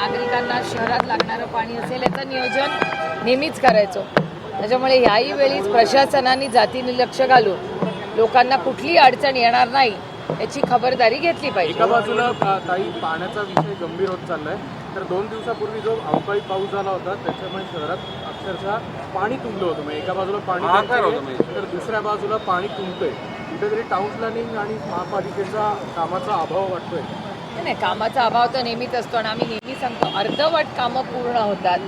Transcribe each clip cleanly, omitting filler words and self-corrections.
नागरिकांना शहरात लागणारं पाणी असेल याचं नियोजन नेहमीच करायचो. त्याच्यामुळे ह्याही वेळीच प्रशासनाने जातीने लक्ष घालून लोकांना कुठलीही अडचण येणार नाही याची खबरदारी घेतली पाहिजे. एका बाजूला ताई पाण्याचा विषय गंभीर होत चाललाय, तर 2 दिवसापूर्वी जो अवकाळी पाऊस झाला होता त्याच्यामुळे शहरात अक्षरशः पाणी तुंबलं होतं. म्हणजे एका बाजूला पाणी तर दुसऱ्या बाजूला पाणी तुंबतंय. कुठेतरी टाउन प्लॅनिंग आणि महापालिकेचा कामाचा अभाव वाटतोय. नाही, कामाचा अभाव तर नेहमीच असतो आणि आम्ही नेहमी सांगतो अर्धवट कामं पूर्ण होतात.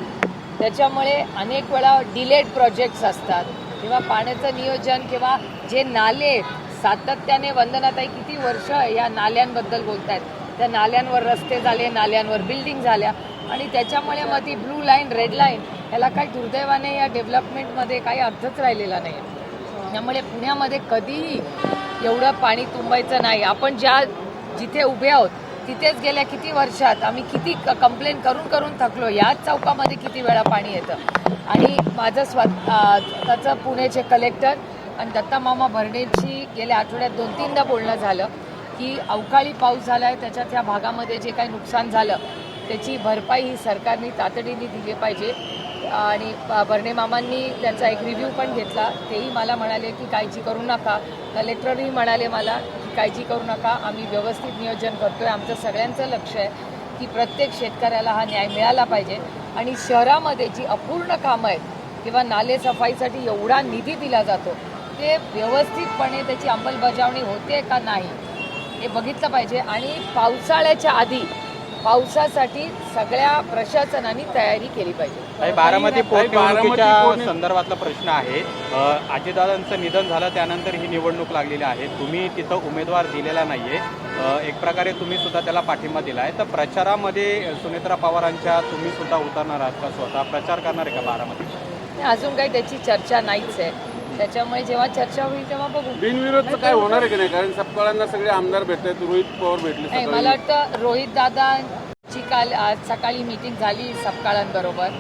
त्याच्यामुळे अनेक वेळा डिलेड प्रोजेक्ट्स असतात किंवा पाण्याचं नियोजन किंवा जे नाले सातत्याने वंदनाताई किती वर्ष या नाल्यांबद्दल बोलत आहेत. त्या नाल्यांवर रस्ते झाले, नाल्यांवर बिल्डिंग झाल्या आणि त्याच्यामुळे मग ती ब्लू लाईन रेड लाईन याला काही दुर्दैवाने या डेव्हलपमेंटमध्ये काही अर्थच राहिलेला नाही. त्यामुळे पुण्यामध्ये कधीही एवढं पाणी तुंबायचं नाही. आपण जिथे उभे आहोत तिथेच गेल्या किती वर्षात आम्ही किती कंप्लेंट करून करून थकलो. याच चौकामध्ये किती वेळा पाणी येतं. आणि माझं स्वतःचं पुण्याचे कलेक्टर आणि दत्ता मामा भरणेंशी गेल्या आठवड्यात 2-3दा बोलणं झालं की अवकाळी पाऊस झाला आहे, त्याच्यात या भागामध्ये जे काही नुकसान झालं त्याची भरपाई ही सरकारने तातडीने दिली पाहिजे. आणि भरणे मामांनी त्याचा एक रिव्ह्यू पण घेतला. तेही मला म्हणाले की काळजी करू नका. कलेक्टरही म्हणाले मला की काळजी करू नका, आम्ही व्यवस्थित नियोजन करतोय. आमचं सगळ्यांचं लक्ष आहे की प्रत्येक शेतकऱ्याला हा न्याय मिळाला पाहिजे. आणि शहरामध्ये जी अपूर्ण कामं आहेत किंवा नाले सफाईसाठी एवढा निधी दिला जातो ते व्यवस्थितपणे त्याची अंमलबजावणी होते का नाही हे बघितलं पाहिजे. आणि पावसाळ्याच्या आधी पावसासाठी सगळ्या प्रशासनाने तयारी केली पाहिजे. बारामती पोटनिवडणुकीच्या संदर्भातला प्रश्न आहे. अजितदादांचं निधन झालं त्यानंतर ही निवडणूक लागलेली आहे. तुम्ही तिथं उमेदवार दिलेला नाहीये. एक प्रकारे तुम्ही सुद्धा त्याला पाठिंबा दिला आहे. तर प्रचारामध्ये सुनेत्रा पवारांच्या तुम्ही सुद्धा उतरणार आहात का? स्वतः प्रचार करणार आहे का बारामती? अजून काही त्याची चर्चा नाहीच आहे. त्याच्यामुळे जेव्हा चर्चा होईल तेव्हा बघू. बिनविरोधचं काय होणार आहे की नाही? कारण सपकाळांना सगळे आमदार भेटतात. रोहित पवार भेटले. नाही, मला वाटतं रोहित दादांची काल आज सकाळी मीटिंग झाली सपकाळांबरोबर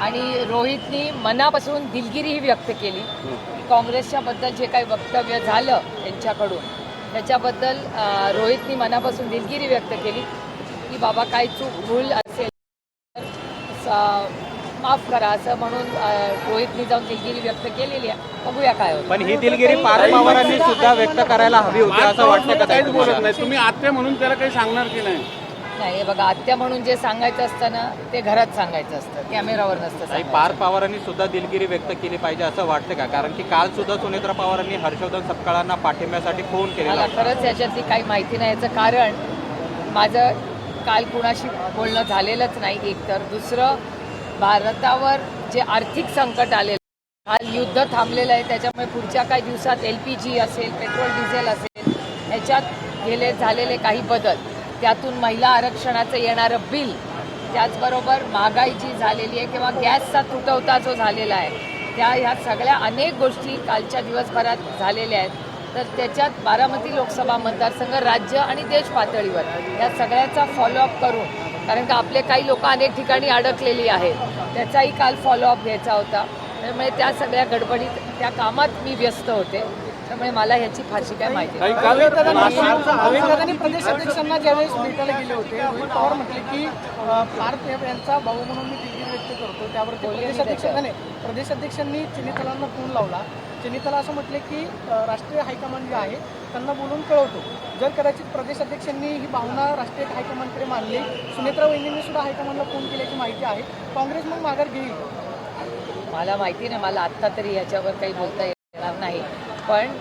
आणि रोहितनी मनापासून दिलगिरीही व्यक्त केली की काँग्रेसच्या बद्दल जे काही वक्तव्य झालं त्यांच्याकडून त्याच्याबद्दल रोहितनी मनापासून दिलगिरी व्यक्त केली की बाबा काय चूक भूल असेल माफ करा असं म्हणून रोहितनी जाऊन दिलगिरी व्यक्त केलेली आहे. बघूया काय होतं. पण ही दिलगिरी पार्थ पवारांनी सुद्धा व्यक्त करायला हवी होती असं वाटतं का? काहीच बोलत नाही. तुम्ही आत्या म्हणून त्याला काही सांगणार की नाही? नाही, हे बघा आत्या म्हणून जे सांगायचं असतं ना ते घरात सांगायचं असतं, कॅमेरावर नसतं. पार्थ पवारांनी सुद्धा दिलगिरी व्यक्त केली पाहिजे असं वाटतं का? कारण की काल सुद्धा सुनेत्रा पवारांनी हर्षवर्धन सपकाळांना पाठिंब्यासाठी फोन केलेला. मला खरंच याच्यातली काही माहिती नाही. याचं कारण माझं काल कुणाशी बोलणं झालेलंच नाही. एक तर दुसरं भारतावर जे आर्थिक संकट आलेलं काल युद्ध थांबलेलं आहे त्याच्यामुळे पुढच्या काही दिवसात LPG असेल, पेट्रोल डिझेल असेल ह्याच्यात झालेले काही बदल, त्यातून महिला आरक्षणाचं येणारं बिल, त्याचबरोबर महागाई जी झालेली आहे किंवा गॅसचा तुटवता जो झालेला आहे ह्या सगळ्या अनेक गोष्टी कालच्या दिवसभरात झालेल्या आहेत. तर त्याच्यात बारामती लोकसभा मतदारसंघ राज्य आणि देश पातळीवर या सगळ्याचा फॉलोअप करून, कारण का आपले काही लोक अनेक ठिकाणी अडकलेली आहेत त्याचाही काल फॉलोअप घ्यायचा होता. त्यामुळे त्या सगळ्या गडबडीत त्या कामात मी व्यस्त होते. त्यामुळे मला ह्याची फारशी काय माहिती नाही. अविकादांनी प्रदेशाध्यक्षांना ज्यावेळेस भेटायला गेले होते रोहित पवार म्हटले की पार्थ यांचा भाऊ म्हणून मी दिलगिरी व्यक्त करतो. त्यावरती प्रदेशाध्यक्षांनी चिनीतलांना फोन लावला. चिनीतला असं म्हटले की राष्ट्रीय हायकमांड जे आहे त्यांना बोलून कळवतो. जर कदाचित प्रदेशाध्यक्षांनी ही भावना राष्ट्रीय हायकमांडकडे मानली, सुनेत्रा वहिनींनी सुद्धा हायकमांडला फोन केल्याची माहिती आहे. काँग्रेस मग माघार घेईल? मला माहिती नाही. मला आत्ता तरी याच्यावर काही बोलता येणार नाही. पण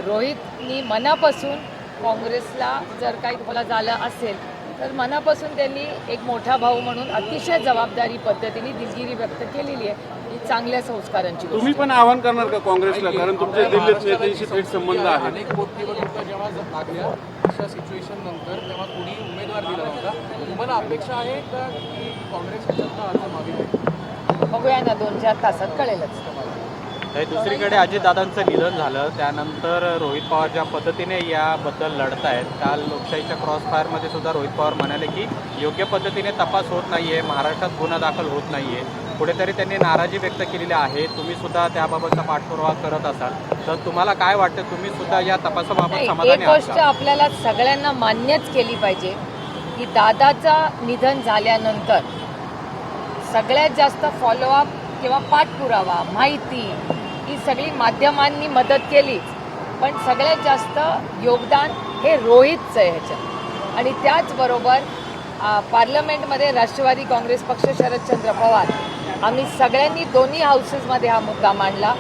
रोहितनी मनापासून काँग्रेसला जर काही तुम्हाला झालं असेल तर मनापासून त्यांनी एक मोठा भाऊ म्हणून अतिशय जबाबदारी पद्धतीने दिलगिरी व्यक्त केलेली आहे. ही चांगल्या संस्कारांची. तुम्ही पण आवाहन करणार का काँग्रेसला? कारण तुमच्या दिल्लीत नेत्यांशी थेट संबंध आहे. अनेक पोटनिवडणुका जेव्हा लागल्या अशा सिच्युएशन नंतर तेव्हा कोणी उमेदवार दिला होता. तुम्हाला अपेक्षा आहे का की काँग्रेस ह्याच्यातनं अर्ज मागे? बघूया ना, 2-4 तासात कळेलच तुम्हाला. दुसरीकडे अजितदादांचं निधन झालं त्यानंतर रोहित पवार ज्या पद्धतीने याबद्दल लढत आहेत, काल लोकशाहीच्या क्रॉस फायरमध्ये सुद्धा रोहित पवार म्हणाले की योग्य पद्धतीने तपास होत नाही आहे, महाराष्ट्रात गुन्हा दाखल होत नाही आहे. कुठेतरी त्यांनी नाराजी व्यक्त केलेली आहे. तुम्ही सुद्धा त्याबाबतचा पाठपुरावा करत असाल तर तुम्हाला काय वाटतं? तुम्ही सुद्धा या तपासाबाबत समाधानी एक आहात गोष्ट का? आपल्याला सगळ्यांना मान्यच केली पाहिजे की दादाचा निधन झाल्यानंतर सगळ्यात जास्त फॉलोअप किंवा पाठपुरावा माहिती ही सगळी माध्यमांनी मदत केलीच, पण सगळ्यात जास्त योगदान हे रोहितचं आहे ह्याच्यात. आणि त्याचबरोबर पार्लमेंटमध्ये राष्ट्रवादी काँग्रेस पक्ष, शरदचंद्र पवार, आम्ही सगळ्यांनी दोन्ही हाऊसेसमध्ये हा मुद्दा मांडला.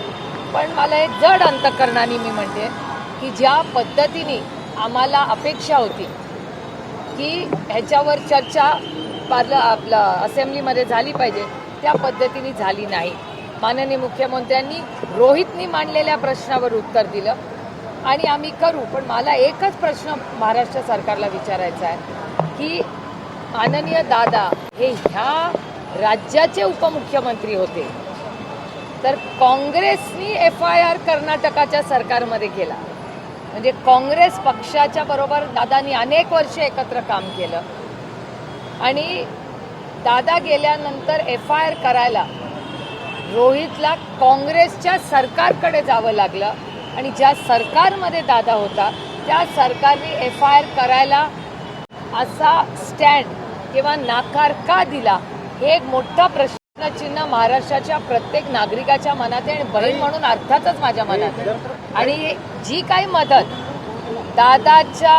पण मला एक जड अंतःकरणाने मी म्हणते की ज्या पद्धतीने आम्हाला अपेक्षा होती की ह्याच्यावर चर्चा आपलं असेंब्लीमध्ये झाली पाहिजे, त्या पद्धतीने झाली नाही. माननीय मुख्यमंत्र्यांनी रोहितनी मांडलेल्या प्रश्नावर उत्तर दिलं आणि आम्ही करू. पण मला एकच प्रश्न महाराष्ट्र सरकारला विचारायचा आहे की माननीय दादा हे ह्या राज्याचे उपमुख्यमंत्री होते, तर काँग्रेसनी FIR कर्नाटकाच्या सरकारमध्ये केला. म्हणजे काँग्रेस पक्षाच्या बरोबर दादांनी अनेक वर्ष एकत्र काम केलं आणि दादा गेल्यानंतर FIR करायला रोहितला काँग्रेसच्या सरकारकडे जावं लागलं आणि ज्या सरकारमध्ये दादा होता त्या सरकारने FIR करायला असा स्टँड किंवा नाकार का दिला, हे एक मोठा प्रश्नचिन्ह महाराष्ट्राच्या प्रत्येक नागरिकाच्या मनात आहे आणि बहीण म्हणून अर्थातच माझ्या मनात आहे. आणि जी काही मदत दादाच्या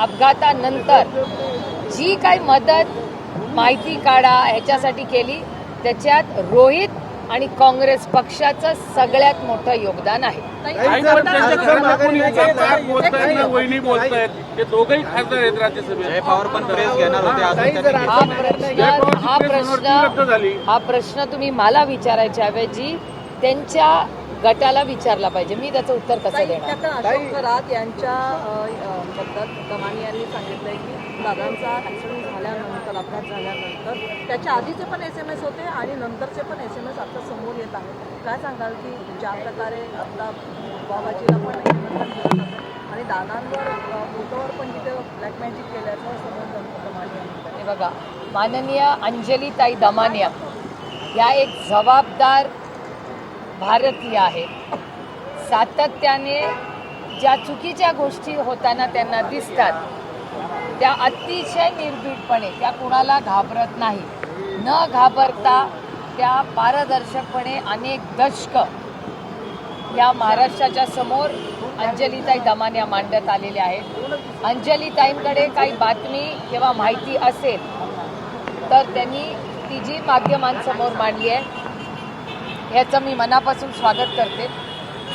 अपघातानंतर जी काही मदत माहिती काढा ह्याच्यासाठी केली, त्याच्यात रोहित आणि काँग्रेस पक्षाचं सगळ्यात मोठं योगदान आहे. ते दोघंही खासदार आहेत राज्यसभेत. जय पवार पण प्रेस घेणार होते, अजून त्यांनी हा प्रश्न तुम्ही मला विचारायच्या ऐवजी त्यांच्या गटाला विचारला पाहिजे. मी त्याचं उत्तर कसं देणार? अशोक खरात यांच्या बद्दल दमानी यांनी सांगितलंय की दादांचा ॲक्सिडेंट झाल्यानंतर, अपघात झाल्यानंतर त्याच्या आधीचे पण SMS होते आणि नंतरचे पण SMS आता समोर येत आहेत. काय सांगाल की ज्या प्रकारे आपला बाबाजीला पण SMS दिलं जातं आणि दादांवर फोटोवर पण तिथे ब्लॅक मॅजिक केल्याचं समोर दमानी यांनी. हे बघा, माननीय अंजलीताई दमानिया या एक जबाबदार भारतीय आहेत. सातत्याने ज्या चुकीच्या गोष्टी होताना त्यांना दिसतात त्या अतिशय निर्भीडपणे, त्या कुणाला घाबरत नाही, न घाबरता त्या पारदर्शकपणे अनेक दशक या महाराष्ट्राच्या समोर अंजलीताई दमानिया मांडत आलेले आहेत. अंजलीताईंकडे काही बातमी किंवा माहिती असेल तर त्यांनी ती जी माध्यमांसमोर मांडली आहे याचं मी मनापासून स्वागत करते.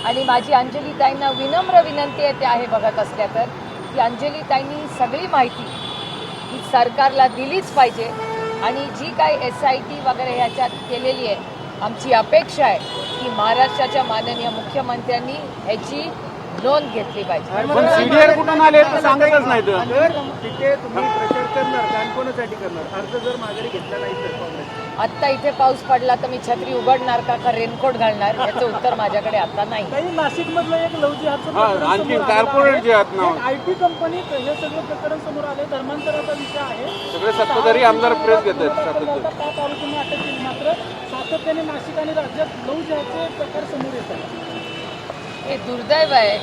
आणि माझी अंजलीताईंना विनम्र विनंती आहे, ते आहे बघत असल्या तर, की अंजलीताईंनी सगळी माहिती ही सरकारला दिलीच पाहिजे आणि जी काही SIT वगैरे ह्याच्यात केलेली आहे, आमची अपेक्षा आहे की महाराष्ट्राच्या माननीय मुख्यमंत्र्यांनी ह्याची नोंद घेतली पाहिजे. सीडीआर कुठून आले तर सांगतच नाही. तर तिथे तुम्ही प्रेशर करणार का आणि कोणासाठी करणार? अर्ज जर माघारी घेतला नाही तर काँग्रेस आत्ता इथे पाऊस पडला तर मी छत्री उघडणार का रेनकोट घालणार, याचं उत्तर माझ्याकडे आता नाही. काही नाशिकमधलं एक लवजी आणखी कॉर्पोरेट जे आहेत ना, IT कंपनी हे सगळं प्रकरण समोर आले. धर्मांतराचा विषय आहे. सगळे सत्ताधारी आमदार प्रेस घेतात. त्या आरोपीने अटक केली, मात्र सातत्याने नाशिक आणि राज्यात लवजाचे प्रकार समोर येतात. हे दुर्दैव आहे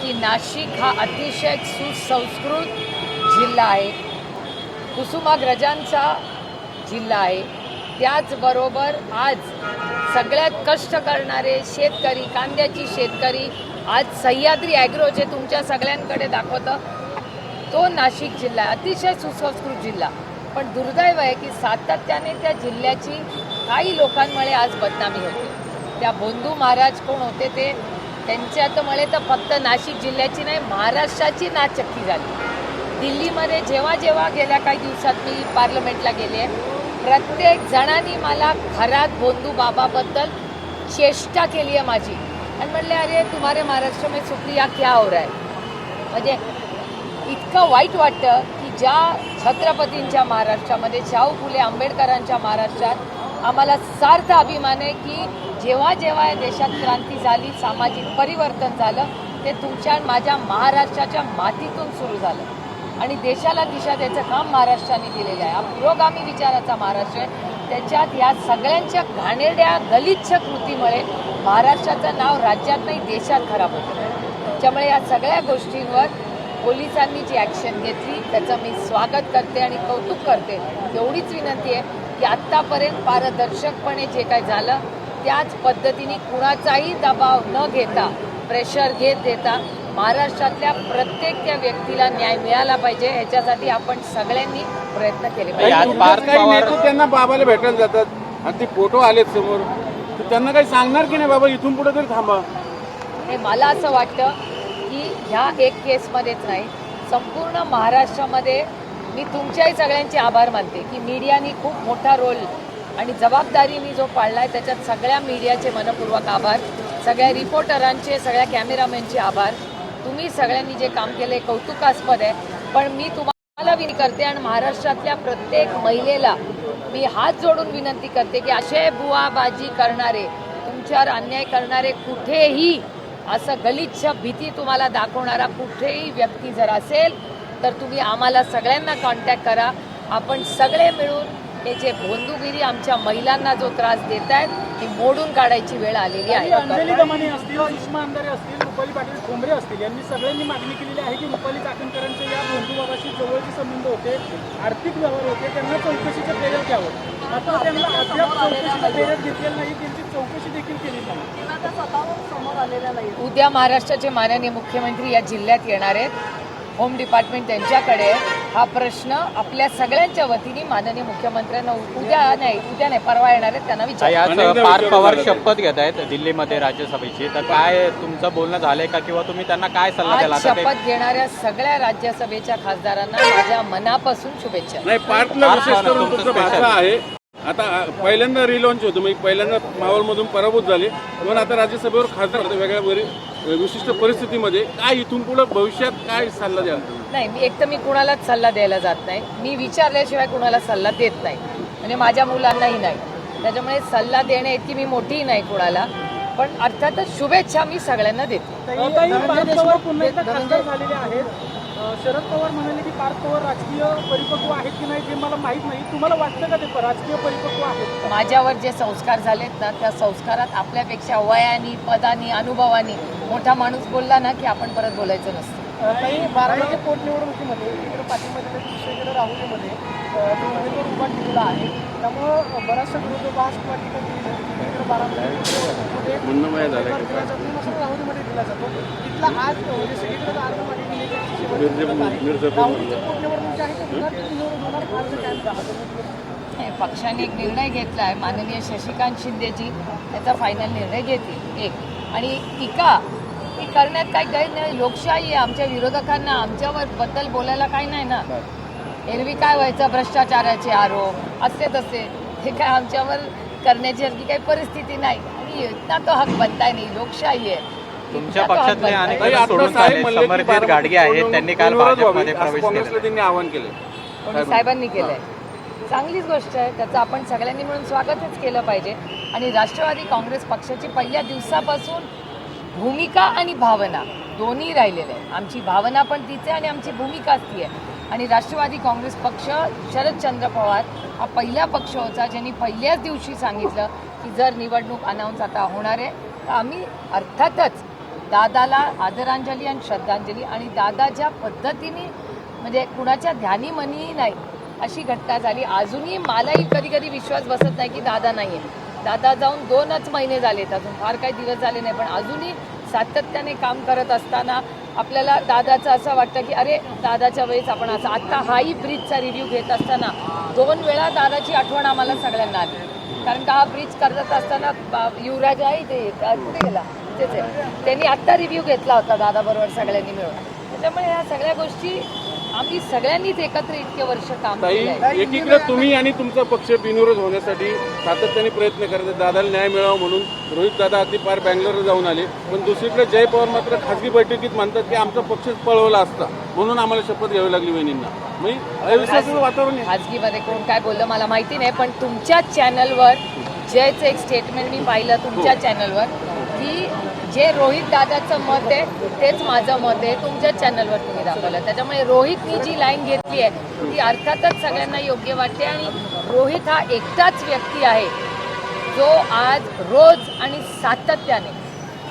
की नाशिक हा अतिशय सुसंस्कृत जिल्हा आहे, कुसुमाग्रजांचा जिल्हा आहे. त्याचबरोबर आज सगळ्यात कष्ट करणारे शेतकरी, कांद्याची शेतकरी, आज सह्याद्री ॲग्रो जे तुमच्या सगळ्यांकडे दाखवतं, तो नाशिक जिल्हा आहे, अतिशय सुसंस्कृत जिल्हा. पण दुर्दैव आहे की सातत्याने त्या जिल्ह्याची काही लोकांमुळे आज बदनामी होते. त्या बोंधू महाराज कोण होते ते, त्यांच्यामुळे तर फक्त नाशिक जिल्ह्याची नाही, महाराष्ट्राची नाचक्की झाली. दिल्लीमध्ये जेव्हा जेव्हा गेल्या काही दिवसात मी पार्लमेंटला गेले आहे, प्रत्येक जणांनी मला खरात बोंधू बाबाबद्दल चेष्टा केली आहे माझी आणि म्हणले, अरे तुम्हारे महाराष्ट्र में सुप्रिया क्या हो रहा है. म्हणजे इतकं वाईट वाटतं की ज्या छत्रपतींच्या महाराष्ट्रामध्ये, शाहू फुले आंबेडकरांच्या महाराष्ट्रात आम्हाला सार्थ अभिमान आहे की जेव्हा जेव्हा या देशात क्रांती झाली, सामाजिक परिवर्तन झालं, ते तुमच्या माझ्या महाराष्ट्राच्या मातीतून सुरू झालं आणि देशाला दिशा द्यायचं काम महाराष्ट्राने दिलेलं आहे. हा पुरोगामी विचाराचा महाराष्ट्र आहे. त्याच्यात या सगळ्यांच्या घाणेरड्या गलिच्छ कृतीमुळे महाराष्ट्राचं नाव राज्यात नाही देशात खराब होतं. त्यामुळे या सगळ्या गोष्टींवर पोलिसांनी जी ॲक्शन घेतली त्याचं मी स्वागत करते आणि कौतुक करते. एवढीच विनंती आहे की आत्तापर्यंत पारदर्शकपणे जे काही झालं त्याच पद्धतीने कुणाचाही दबाव न घेता, प्रेशर देता महाराष्ट्रातल्या प्रत्येक त्या व्यक्तीला न्याय मिळाला पाहिजे. ह्याच्यासाठी आपण सगळ्यांनी प्रयत्न केले पाहिजे. आज पार्थ काही पवार नेते त्यांना बाबाला भेटायला जातात आणि ते फोटो आलेत समोर, तर त्यांना काही सांगणार की नाही बाबा इथून पुढे तरी थांबा? हे मला असं वाटतं की ह्या एक केसमध्येच नाही, संपूर्ण महाराष्ट्रामध्ये मी तुमच्याही सगळ्यांचे आभार मानते की मीडियानी खूप मोठा रोल आणि जबाबदारीने जो पाळला आहे त्याच्यात सगळ्या मीडियाचे मनपूर्वक आभार, सगळ्या रिपोर्टरांचे, सगळ्या कॅमेरामॅनचे आभार. तुम्ही सगळ्यांनी जे काम केले कौतुकास्पद आहे. पण मी तुम्हाला विनंती करते आणि महाराष्ट्रातल्या प्रत्येक महिलेला मी हात जोडून विनंती करते की असे बुवाबाजी करणारे, तुमच्यावर अन्याय करणारे कुठेही असं गलिच्छ भीती तुम्हाला दाखवणारा कुठेही व्यक्ती जर असेल तर तुम्ही आम्हाला सगळ्यांना कॉन्टॅक्ट करा. आपण सगळे मिळून हे जे भोंदूगिरी आमच्या महिलांना जो त्रास देत आहेत ती मोडून काढायची वेळ आलेली आहे. अंजली दमानी असतील, सुषमा अंधारे असतील, रुपाली पाटील ठोंबरे असतील, यांनी सगळ्यांनी मागणी केलेली आहे की रुपाली चाकणकरांचे या बंधुबाबाशी जवळचे संबंध होते, आर्थिक व्यवहार होते, त्यांना चौकशीचं प्रेरक द्यावं. आता त्यांना अद्याप चौकशीचं प्रेरक घेतलेलं नाही, त्यांची चौकशी देखील केली नाही. त्या स्वतःवर समोर आलेल्या नाही. उद्या महाराष्ट्राचे माननीय मुख्यमंत्री या जिल्ह्यात येणार आहेत. होम डिपार्टमेंट त्यांच्याकडे हा प्रश्न आपल्या सगळ्यांच्या वतीने माननीय मुख्यमंत्र्यांना उद्या नाही परवा येणार आहेत, त्यांना ताई, विचार. आज पार्थ पवार शपथ घेत आहेत दिल्लीमध्ये राज्यसभेची, तर काय तुमचं बोलणं झालंय का किंवा तुम्ही त्यांना काय सल्ला द्याल? आज आता ते शपथ घेणाऱ्या सगळ्या राज्यसभेच्या खासदारांना माझ्या मनापासून शुभेच्छा. नाही, पार्टला विशेष करून तुमचं भाषा आहे. आता पहिल्यांदा रिलॉन्च होतं, म्हणजे पहिल्यांदा मावळमधून पराभूत झाले, म्हणून आता राज्यसभेवर खासदार होते वेगळ्या विशिष्ट परिस्थितीमध्ये. काय इथून पुढे भविष्यात काय सल्ला द्याल? नाही, एक तर मी कुणालाच सल्ला द्यायला जात नाही. मी विचारल्याशिवाय कुणाला सल्ला देत नाही, म्हणजे माझ्या मुलांनाही नाही. त्याच्यामुळे सल्ला देणे इतकी मी मोठीही नाही कुणाला, पण अर्थातच शुभेच्छा मी सगळ्यांना देते. पार्थ पवार पुन्हा एकदा खासदार झालेले आहेत. शरद पवार म्हणाले की पार्थ पवार राजकीय परिपक्व आहेत की नाही ते मला माहीत नाही. तुम्हाला वाटतं का ते राजकीय परिपक्व आहेत? माझ्यावर जे संस्कार झालेत ना त्या संस्कारात आपल्यापेक्षा वयानी, पदानी, अनुभवानी मोठा माणूस बोलला ना की आपण परत बोलायचं नसतं. काही बारामती पोटनिवडणुकीमध्ये इकडे पाठीमध्ये दुसरीकडे राहुरीमध्ये जो उमेदवार उभा केलेला आहे, त्यामुळं बराचसा विरोधाभास किंवा इकडे बारामतीमध्ये राहुरीमध्ये दिला जातो. तिथला आज म्हणजे सगळीकडे अर्ध मागे राहुरीची पोटनिवडणूक जी आहे ते होणार फारसं काय राहतं. पक्षाने एक निर्णय घेतला आहे, माननीय शशिकांत शिंदेजी त्याचा फायनल निर्णय घेतील. एक आणि टीका ही करण्यात काही गैर नाही. लोकशाही आहे. आमच्या विरोधकांना आमच्यावर बद्दल बोलायला काही नाही ना. एरवी काय व्हायचं, भ्रष्टाचाराचे आरोप असे तसे, हे काय आमच्यावर करण्याची आणखी काही परिस्थिती नाही आणि इतना तो हक बनताय नाही. लोकशाही आहे. तुमच्या पक्षातले अनेक जण सोडून झाले. समरजित गाडगे आहेत, त्यांनी काल भाजपमध्ये प्रवेश केला. त्यांनी आवाहन केलं, कोणी साहेबांनी केलंय. चांगलीच गोष्ट आहे. त्याचं आपण सगळ्यांनी मिळून स्वागतच केलं पाहिजे. आणि राष्ट्रवादी काँग्रेस पक्षाची पहिल्या दिवसापासून भूमिका आणि भावना दोन्ही राहिलेले आहे. आमची भावना पण तीच आहे आणि आमची भूमिकाच ती आहे. आणि राष्ट्रवादी काँग्रेस पक्ष, शरदचंद्र पवार हा पहिला पक्ष होता ज्यांनी पहिल्याच दिवशी सांगितलं की जर निवडणूक अनाऊन्स आता होणार आहे तर आम्ही अर्थातच दादाला आदरांजली आणि श्रद्धांजली आणि दादाच्या पद्धतीने, म्हणजे कुणाच्या ध्यानी मनीही नाही अशी घटना झाली. अजूनही मलाही कधी कधी विश्वास बसत नाही की दादा नाही आहे. दादा जाऊन 2च महिने झालेत, अजून फार काही दिवस झाले नाही, पण अजूनही सातत्याने काम करत असताना आपल्याला दादाचं असं वाटतं की अरे दादाच्या वेळेस आपण असं. आत्ता हाही ब्रिजचा रिव्ह्यू घेत असताना 2 वेळा दादाची आठवण आम्हाला सगळ्यांना आली. कारण का हा ब्रिज करत असताना युवराज आहे ते कुठे गेला तेच आहे, त्यांनी आत्ता रिव्ह्यू घेतला होता दादाबरोबर सगळ्यांनी मिळून. त्याच्यामुळे ह्या सगळ्या गोष्टी आम्ही सगळ्यांनीच एकत्र इतके वर्ष काम केलं. एकीकडे तुम्ही आणि तुमचा पक्ष बिनविरोध होण्यासाठी सातत्याने प्रयत्न करतात, दादाला न्याय मिळावा म्हणून. रोहित दादा अगदी पार बँगलोरला जाऊन आले, पण दुसरीकडे जय पवार मात्र खासगी बैठकीत म्हणतात की आमचा पक्षच पळवला असता म्हणून आम्हाला शपथ घ्यावी लागली वहिनींना. म्हणजे अविश्वासाचं वातावरण आहे. खाजगीमध्ये कोण काय बोललं मला माहिती नाही, पण तुमच्या चॅनलवर जयचं एक स्टेटमेंट मी पाहिलं तुमच्या चॅनलवर की जे रोहित दादाचं मत आहे तेच माझं मत आहे, तुमच्या चॅनलवर तुम्ही दाखवलं. त्याच्यामुळे रोहितनी जी लाईन घेतली आहे ती अर्थातच सगळ्यांना योग्य वाटते. आणि रोहित हा एकटाच व्यक्ती आहे जो आज रोज आणि सातत्याने,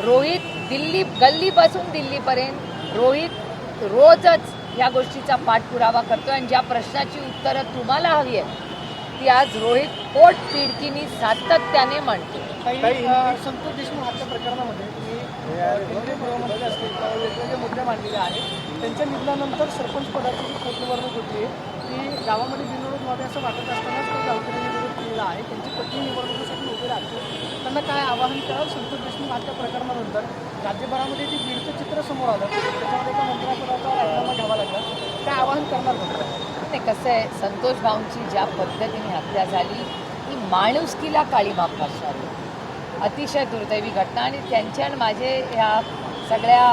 रोहित गल्लीपासून दिल्लीपर्यंत रोहित रोजच या गोष्टीचा पाठपुरावा करतो आणि ज्या प्रश्नाची उत्तरं तुम्हाला हवी आहेत ती आज रोहित पोटतिडकीनी सातत्याने म्हणतो. काही संतोष देशमुख हत्या प्रकरणामध्ये तुम्ही केंद्रीय गृहमंत्री असतील किंवा वेगवेगळे मुद्दे मांडलेले आहेत. त्यांच्या निधनानंतर सरपंच पदाची जी पोटनिवडणूक होती ती गावामध्ये बिनविरोध व्हावी असं वाटत असतानाच तो गावकऱ्यांनी विरोध केलेला आहे. त्यांची पत्नी निवडणुकीसाठी उभी राहते. त्यांना काय आवाहन कराल संतोष देशमुख हत्या प्रकरणानंतर राज्यभरामध्ये जे बीडचं चित्र समोर आलं त्याच्यामध्ये एका मंत्रिपदाचा राजीनामा घ्यावा लागला, काय आवाहन करणार होतं? ते कसं आहे, संतोष भाऊंची ज्या पद्धतीने हत्या झाली ही माणुसकीला काळीमा फासणारी अतिशय दुर्दैवी घटना. आणि त्यांच्या आणि माझे ह्या सगळ्या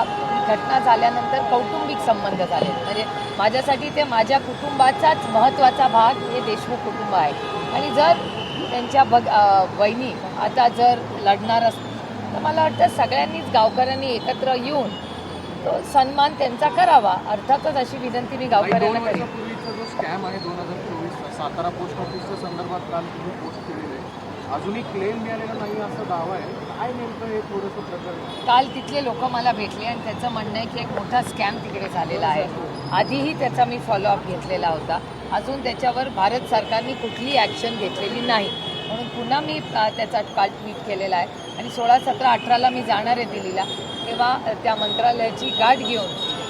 घटना झाल्यानंतर कौटुंबिक संबंध झाले. म्हणजे माझ्यासाठी ते माझ्या कुटुंबाचाच महत्त्वाचा भाग हे देशमुख कुटुंब आहे. आणि जर त्यांच्या वहिनी आता जर लढणार असतील तर मला वाटतं सगळ्यांनीच गावकऱ्यांनी एकत्र येऊन तो सन्मान त्यांचा करावा. अर्थातच अशी विनंती मी गावकऱ्यांना करेन. वर्षापूर्वीचा जो स्कॅम आहे 2024 सातारा पोस्ट ऑफिसच्या संदर्भात काल तुम्ही पोस्ट केलेली आहे, अजूनही क्लेम मिळालेला नाही असा दावा आहे. काय नेमकं हे थोडंसं प्रकरण? काल तिथले लोक मला भेटले आणि त्याचं म्हणणं आहे की एक मोठा स्कॅम तिकडे झालेला आहे. आधीही त्याचा मी फॉलोअप घेतलेला होता. अजून त्याच्यावर भारत सरकारने कुठली ॲक्शन घेतलेली नाही. म्हणून पुन्हा मी त्याचा काल ट्विट केलेला आहे. आणि 16, 17, 18ला मी जाणार आहे दिल्लीला, तेव्हा त्या मंत्रालयाची गाठ घेऊन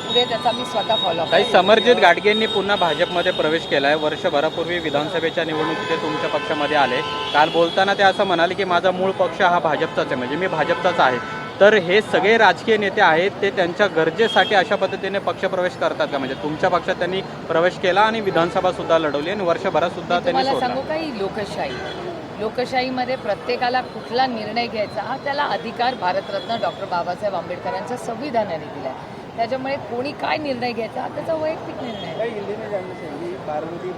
पुढे त्याचा मी स्वतः फॉलोअप. काही समरजित गाडगेंनी पुन्हा भाजपमध्ये प्रवेश केला आहे. वर्षभरापूर्वी विधानसभेच्या निवडणुकीत ते तुमच्या पक्षामध्ये आले. काल बोलताना ते असं म्हणाले की माझा मूळ पक्ष हा भाजपचाच आहे, म्हणजे मी भाजपचाच आहे. तर हे सगळे राजकीय नेते आहेत ते त्यांच्या गरजेसाठी अशा पद्धतीने पक्षप्रवेश करतात का? म्हणजे तुमच्या पक्षात त्यांनी प्रवेश केला आणि विधानसभा सुद्धा लढवली आणि वर्षभरात सुद्धा त्यांनी तुम्हाला सोडला. सांगू का, ही लोकशाहीमध्ये प्रत्येकाला कुठला निर्णय घ्यायचा हा त्याला अधिकार भारतरत्न डॉक्टर बाबासाहेब आंबेडकरांच्या संविधानाने दिला आहे. त्याच्यामुळे कोणी काय निर्णय घ्यायचा हा त्याचा वैयक्तिक निर्णय आहे. हिंदी में जानना चाहेंगे, बारामती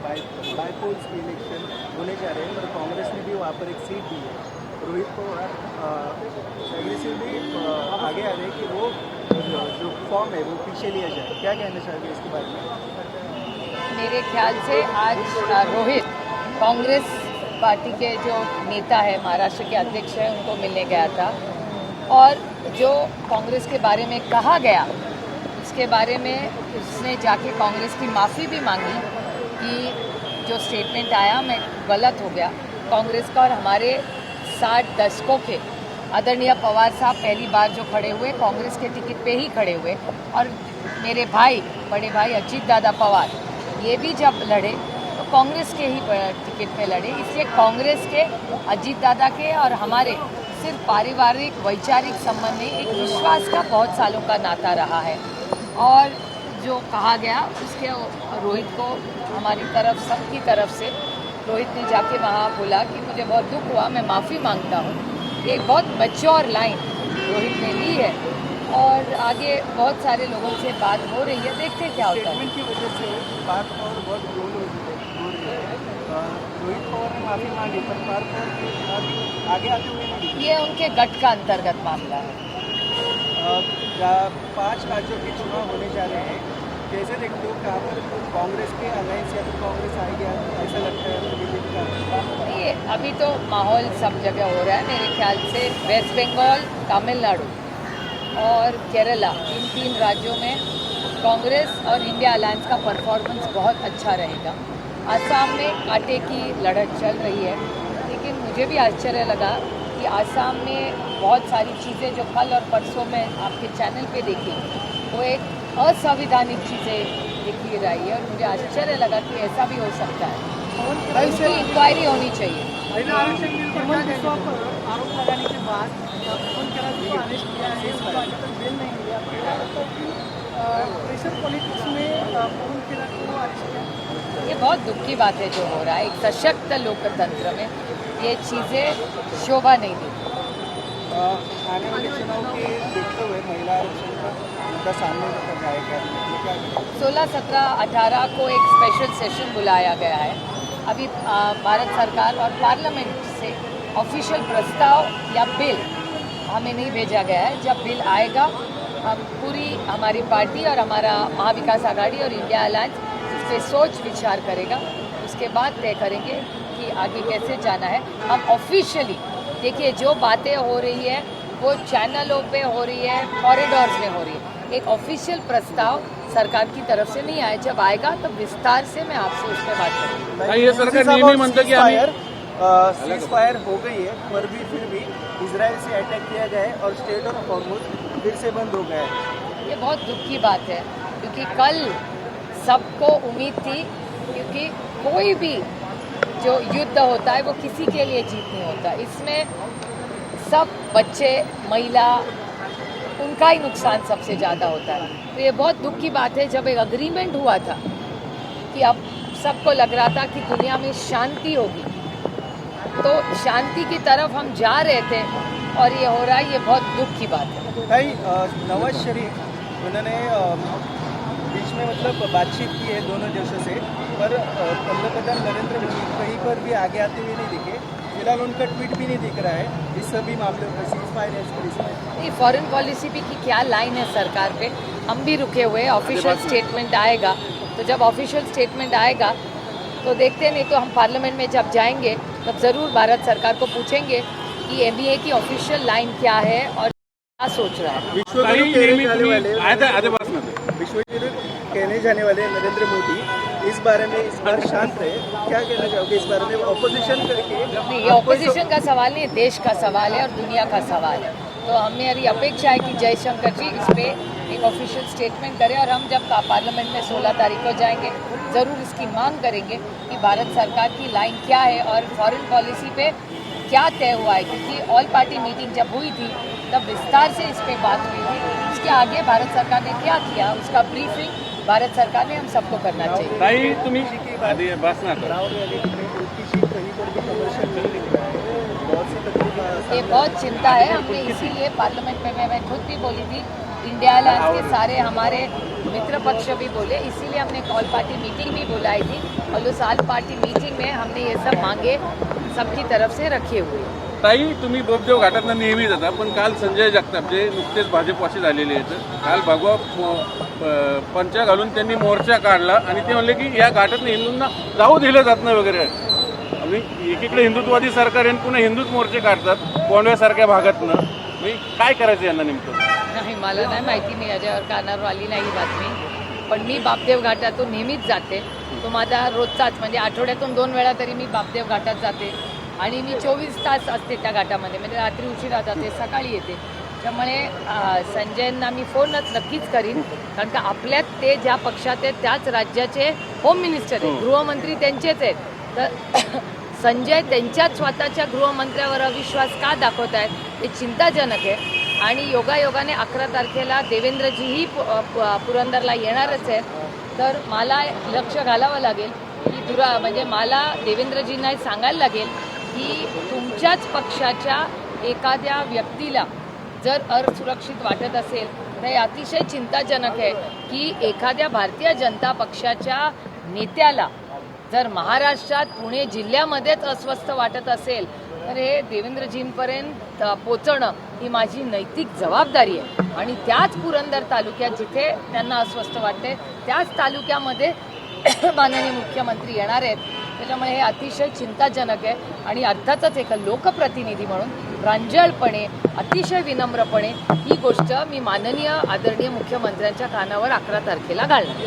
बाईपोल्स की इलेक्शन होने जा रहे हैं और कांग्रेस ने भी वहाँ पर एक सीट दी है. रोहित पवार एग्रेसिवली आगे आ रहे हैं कि वो जो फॉर्म है वो पीछे लिया जाए. क्या कहना चाहेंगे इसके बारे में? मेरे ख्याल से आज रोहित कांग्रेस पार्टी के जो नेता है, महाराष्ट्र के अध्यक्ष हैं, उनको मिलने गया था. और जो कांग्रेस के बारे में कहा गया उसके बारे में उसने जाके कांग्रेस की माफ़ी भी मांगी कि जो स्टेटमेंट आया मैं गलत हो गया. कांग्रेस का और हमारे 60 दशकों के आदरणीय पवार साहब पहली बार जो खड़े हुए कांग्रेस के टिकट पे ही खड़े हुए. और मेरे भाई, बड़े भाई अजीत दादा पवार, ये भी जब लड़े तो कांग्रेस के ही टिकट पे लड़े. इसलिए कांग्रेस के, अजीत दादा के और हमारे सिर्फ पारिवारिक वैचारिक संबंध नहीं, एक विश्वास का बहुत सालों का नाता रहा है. और जो कहा गया उसके रोहित को हमारी तरफ, सबकी तरफ से रोहित ने जाके वहाँ बोला कि मुझे बहुत दुख हुआ, मैं माफ़ी मांगता हूँ. एक बहुत मैच्योर लाइन रोहित ने ली है और आगे बहुत सारे लोगों से बात हो रही है. देखते क्या होता है. स्टेटमेंट की वजह से पार्थ पवार बहुत रोल हो रही है. रोहित पवार ने माफ़ी मांगी पर पार्थ पवार आगे आते हुए नहीं. ये उनके गट का अंतर्गत मामला है. 5 राज्यों के चुनाव होने जा रहे हैं, कैसे देखते हो? कहाँ पर कांग्रेस के अलायंस या फिर कांग्रेस आएगी, ऐसा लगता है बीजेपी का? ये अभी तो माहौल सब जगह हो रहा है. मेरे ख्याल से वेस्ट बंगाल, तमिलनाडु और केरला, इन 3 राज्यों में कांग्रेस और इंडिया अलायंस का परफॉर्मेंस बहुत अच्छा रहेगा. आसाम में कांटे की लड़त चल रही है, लेकिन मुझे भी आश्चर्य लगा कि आसाम में बहुत सारी चीज़ें जो कल और परसों में आपके चैनल पे देखी वो एक असंवैधानिक चीज़ें दिखी रही है. और मुझे आश्चर्य लगा कि ऐसा भी हो सकता है. इसकी इंक्वायरी होनी चाहिए. हेमंत बिस्वा पर आरोप लगाने के बाद पवन खेड़ा जी को अरेस्ट किया है, उसको अभी तक बेल नहीं मिला. प्रेशर पॉलिटिक्स में पवन खेड़ा को अरेस्ट किया. ये बहुत दुख की बात है जो हो रहा है. एक सशक्त लोकतंत्र में ये चीज़ें शोभा नहीं देती. आने वाले चुनाव के देखते हुए महिला आरक्षण का मुद्दा सामने रखा जाएगा. 16, 17, 18 को एक स्पेशल सेशन बुलाया गया है. अभी भारत सरकार और पार्लियामेंट से ऑफिशियल प्रस्ताव या बिल हमें नहीं भेजा गया है. जब बिल आएगा हम पूरी हमारी पार्टी और हमारा महाविकास आघाड़ी और इंडिया अलायंस इस पर सोच विचार करेगा. उसके बाद तय करेंगे कि आगे कैसे जाना है. हम ऑफिशियली देखिए जो बातें हो रही है वो चैनलों पे हो रही है, कॉरिडोर्स में हो रही है. एक ऑफिशियल प्रस्ताव सरकार की तरफ से नहीं आया। जब आएगा तब विस्तार से मैं आपसे उस पर बात करूँगी। ताई, हे सरकार नेहमी म्हणतं की आम्ही सीज फायर हो गई है, पर भी फिर भी इजराइल से अटैक किया गया है और स्टेट ऑफ हॉर्मुज फिर से बंद हो गया है। ये बहुत दुख की बात है, क्योंकि कल सबको उम्मीद थी, क्योंकि कोई भी जो युद्ध होता है वो किसी के लिए जीत नहीं होता। इसमें सब बच्चे, महिला, उनका ही नुकसान सबसे ज़्यादा होता है। तो ये बहुत दुख की बात है। जब एक अग्रीमेंट हुआ था कि अब सबको लग रहा था कि दुनिया में शांति होगी, तो शांति की तरफ हम जा रहे थे और ये हो रहा है, ये बहुत दुख की बात है। भाई नवाज शरीफ उन्होंने बीच में मतलब बातचीत की है दोनों देशों से, पर पंतप्रधान नरेंद्र मोदी कहीं पर भी आगे आते हुए नहीं दिखे। फिलहाल उनका ट्वीट भी नहीं दिख रहा है इस सभी मामले पर, सीज फायर ये फॉरेन पॉलिसी भी की क्या लाइन है सरकार पे, हम भी रुके हुए हैं। ऑफिशियल स्टेटमेंट आएगा, तो जब ऑफिशियल स्टेटमेंट आएगा तो देखते, नहीं तो हम पार्लियामेंट में जब जाएंगे तब ज़रूर भारत सरकार को पूछेंगे कि एमईए की ऑफिशियल लाइन क्या है और क्या सोच रहा है। विश्वगुरु कहने जाने वाले नरेंद्र मोदी इस बारे में इस बार शांत रहे, क्या कहना चाहोगे इस बारे में? ऑपोजिशन करके नहीं, ये ऑपोजिशन का सवाल नहीं, देश का सवाल है और दुनिया का सवाल है। तो हमें अपेक्षा है कि जयशंकर जी इस पर एक ऑफिशियल स्टेटमेंट करें, और हम जब पार्लियामेंट में 16 तारीख को जाएंगे ज़रूर इसकी मांग करेंगे कि भारत सरकार की लाइन क्या है और फॉरेन पॉलिसी पे क्या तय हुआ है। क्योंकि ऑल पार्टी मीटिंग जब हुई थी तब विस्तार से इस पर बात हुई थी। उसके आगे भारत सरकार ने क्या किया, उसका ब्रीफिंग भारत सरकार ने हम सबको करना चाहिए। ताई, तुम्ही बस ना राहुल गांधी उनकी सीट कहीं पर भी कमर्शियल नहीं लिख रहा है, बहुत सी तकलीफ। ये बहुत चिंता है। हमने इसीलिए पार्लियामेंट में मैं खुद भी बोली थी, इंडिया अलायंस के सारे हमारे मित्र पक्ष भी बोले, इसीलिए हमने ऑल पार्टी मीटिंग भी बुलाई थी और उस ऑल पार्टी मीटिंग में हमने ये सब मांगे सबकी तरफ से रखे हुए। ताई, तुम्ही बोपदेव घाटातनं नेहमी जाता, पण काल संजय जगताप जे नुकतेच भाजपवासी झालेले आहेत, काल भगवा पंचा घालून त्यांनी मोर्चा काढला आणि ते म्हणले की या घाटातनं हिंदूंना जाऊ दिलं जात नाही वगैरे। आणि एकीकडे हिंदुत्ववादी सरकार आहे, पुन्हा हिंदूच मोर्चे काढतात कोंडव्यासारख्या भागातनं। म्हणजे काय करायचं यांना नेमकं? नाही, मला नाही माहिती, मी याच्यावर कानावर आली नाही बातमी, पण मी बापदेव घाटातून नेहमीच जाते। तो माझा रोजचाच, म्हणजे आठवड्यातून 2 वेळा तरी मी बापदेव घाटात जाते आणि मी 24 तास असते त्या घाटामध्ये, म्हणजे रात्री उशिरा जाते, सकाळी येते। त्यामुळे संजयंना मी फोनच नक्कीच करीन, कारण का आपल्यात ते ज्या पक्षात आहेत त्याच राज्याचे होम मिनिस्टर आहेत, गृहमंत्री त्यांचेच आहेत। तर संजय त्यांच्याच स्वतःच्या गृहमंत्र्यावर अविश्वास का दाखवत आहेत हे चिंताजनक आहे। आणि योगायोगाने 11 तारखेला देवेंद्रजीही पुरंदरला येणारच आहेत, तर मला लक्ष घालावं लागेल की म्हणजे मला देवेंद्रजींना सांगायला लागेल की तुमच्याच पक्षाच्या एखाद्या व्यक्तीला जर असुरक्षित वाटत असेल तर हे अतिशय चिंताजनक आहे की एखाद्या भारतीय जनता पक्षाच्या नेत्याला जर महाराष्ट्रात पुणे जिल्ह्यामध्येच अस्वस्थ वाटत असेल तर हे देवेंद्रजींपर्यंत पोचणं ही माझी नैतिक जबाबदारी आहे। आणि त्याच पुरंदर तालुक्यात जिथे त्यांना अस्वस्थ वाटते त्याच तालुक्यामध्ये माननीय मुख्यमंत्री येणार आहेत। त्याच्यामुळे हे अतिशय चिंताजनक आहे आणि अर्थातच एक लोकप्रतिनिधी म्हणून प्रांजळपणे, अतिशय विनम्रपणे ही गोष्ट मी माननीय आदरणीय मुख्यमंत्र्यांच्या कानावर 11 तारखेला घालणार।